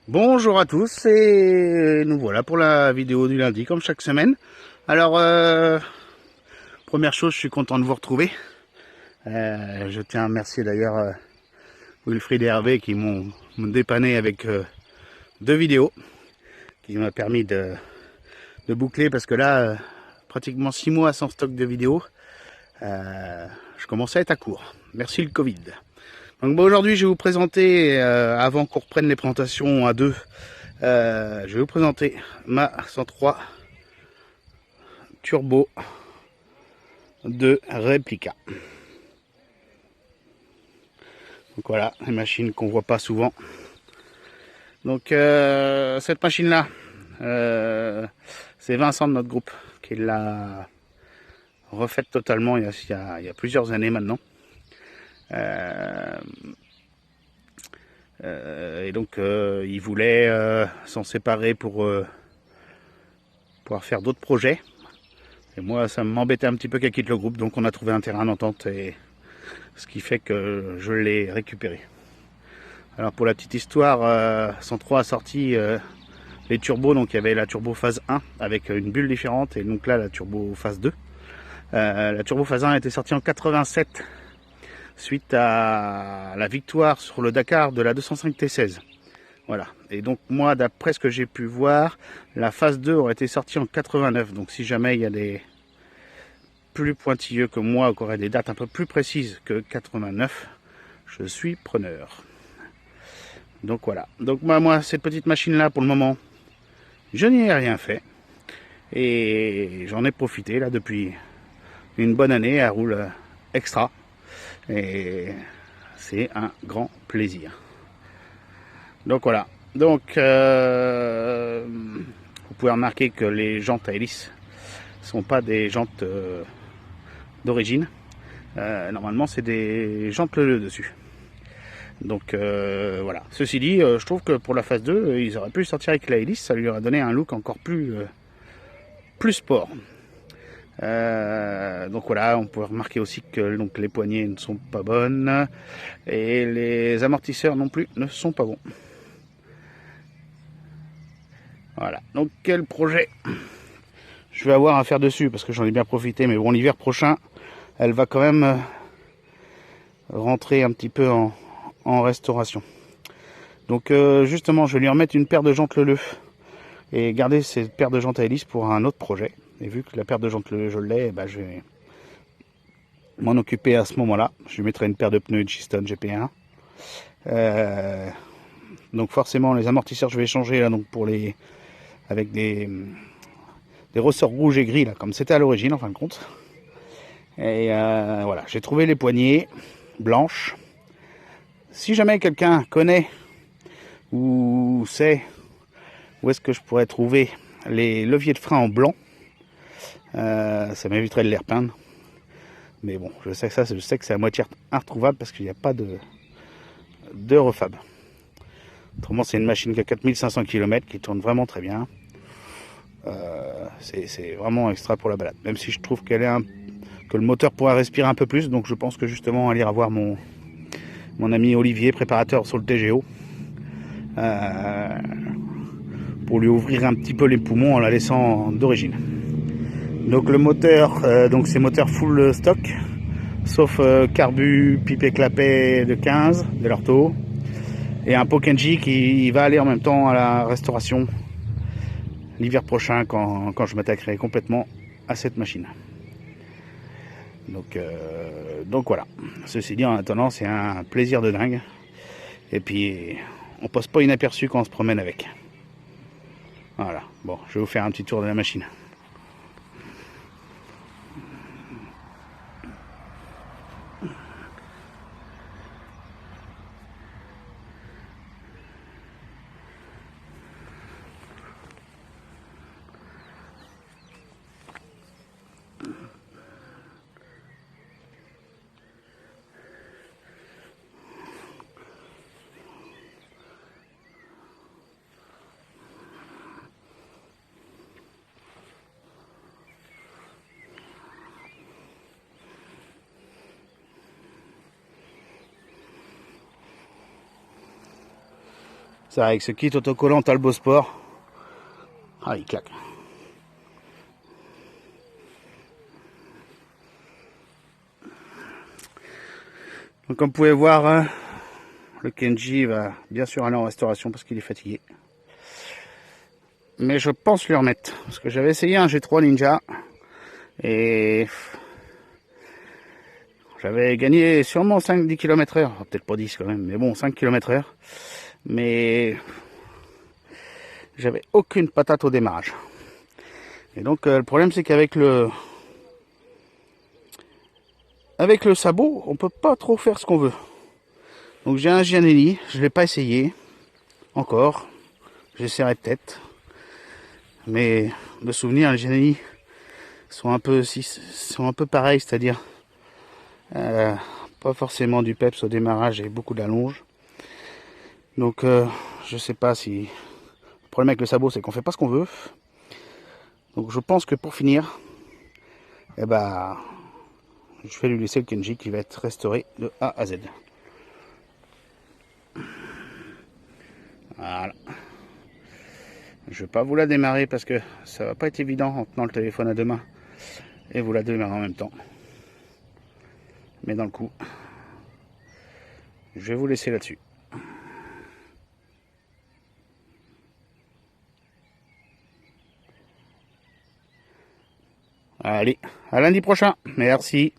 Bonjour à tous et nous voilà pour la vidéo du lundi comme chaque semaine. Alors première chose, je suis content de vous retrouver. Je tiens à remercier d'ailleurs Wilfried et Hervé qui m'ont dépanné avec deux vidéos qui m'a permis de boucler parce que là pratiquement 6 mois sans stock de vidéos. Je commençais à être à court. Merci le Covid. Donc aujourd'hui je vais vous présenter, avant qu'on reprenne les présentations à deux, je vais vous présenter ma 103 Turbo de réplica. Donc voilà, les machines qu'on voit pas souvent. Donc cette machine là, c'est Vincent de notre groupe qui l'a refaite totalement il y a plusieurs années maintenant. Et donc il voulait s'en séparer pour pouvoir faire d'autres projets. Et moi ça m'embêtait un petit peu qu'elle quitte le groupe, donc on a trouvé un terrain d'entente, et ce qui fait que je l'ai récupéré. Alors pour la petite histoire, 103 a sorti les turbos, donc il y avait la turbo phase 1 avec une bulle différente, et donc là la turbo phase 2. La turbo phase 1 a été sortie en 87 suite à la victoire sur le Dakar de la 205 T16. Voilà. Et donc moi, d'après ce que j'ai pu voir, la phase 2 aurait été sortie en 89. Donc si jamais il y a des plus pointilleux que moi, ou qui auraient des dates un peu plus précises que 89, je suis preneur. Donc voilà. Donc moi cette petite machine là, pour le moment, je n'y ai rien fait. Et j'en ai profité là depuis une bonne année. Elle roule extra. Et c'est un grand plaisir. Donc voilà. Donc vous pouvez remarquer que les jantes à hélice sont pas des jantes d'origine. Normalement c'est des jantes leleu dessus. Donc voilà. Ceci dit, je trouve que pour la phase 2, ils auraient pu sortir avec la hélice, ça lui aurait donné un look encore plus sport. Donc voilà, on peut remarquer aussi que donc, les poignées ne sont pas bonnes et les amortisseurs non plus ne sont pas bons. Voilà, donc quel projet je vais avoir à faire dessus, parce que j'en ai bien profité, mais bon, l'hiver prochain, elle va quand même rentrer un petit peu en restauration. Donc justement, je vais lui remettre une paire de jantes leleu et garder cette paire de jantes à hélice pour un autre projet. Et vu que la paire de jantes leleu je l'ai, bah, je vais m'en occuper à ce moment-là. Je lui mettrai une paire de pneus Bridgestone GP1. Donc forcément les amortisseurs je vais changer là, donc pour les avec des ressorts rouges et gris là, comme c'était à l'origine en fin de compte. Et voilà, j'ai trouvé les poignées blanches. Si jamais quelqu'un connaît ou sait où est-ce que je pourrais trouver les leviers de frein en blanc, ça m'éviterait de les repeindre. Mais bon, je sais que c'est à moitié inretrouvable parce qu'il n'y a pas de refab. Autrement, c'est une machine qui a 4500 km qui tourne vraiment très bien. C'est vraiment extra pour la balade. Même si je trouve que le moteur pourrait respirer un peu plus. Donc je pense que justement, aller revoir mon ami Olivier, préparateur sur le TGO, pour lui ouvrir un petit peu les poumons en la laissant d'origine. Donc le moteur, donc c'est moteur full stock, sauf carbu, pipe clapet de 15 de l'ortho, et un Pokenji qui va aller en même temps à la restauration l'hiver prochain quand je m'attaquerai complètement à cette machine. Donc voilà. Ceci dit, en attendant, c'est un plaisir de dingue. Et puis, on passe pas inaperçu quand on se promène avec. Voilà. Bon, je vais vous faire un petit tour de la machine. Ça, avec ce kit autocollant Talbot Sport, ah, il claque. Donc comme vous pouvez voir, hein, le Kenji va bien sûr aller en restauration parce qu'il est fatigué. Mais je pense lui remettre. Parce que j'avais essayé un G3 Ninja. Et j'avais gagné sûrement 5-10 km/h. Peut-être pas 10 quand même. Mais bon, 5 km/h. Mais j'avais aucune patate au démarrage. Et donc le problème c'est qu'avec le sabot, on peut pas trop faire ce qu'on veut. Donc j'ai un Giannelli, je l'ai pas essayé encore. J'essaierai peut-être. Mais de souvenir, les Giannelli sont un peu pareils, c'est-à-dire pas forcément du peps au démarrage et beaucoup d'allonge. Donc je sais pas si le problème avec le sabot c'est qu'on fait pas ce qu'on veut. Donc je pense que pour finir, eh ben, je vais lui laisser le Kenji qui va être restauré de A à Z. Voilà. Je vais pas vous la démarrer parce que ça va pas être évident en tenant le téléphone à deux mains et vous la démarrer en même temps. Mais dans le coup, je vais vous laisser là-dessus. Allez, à lundi prochain. Merci.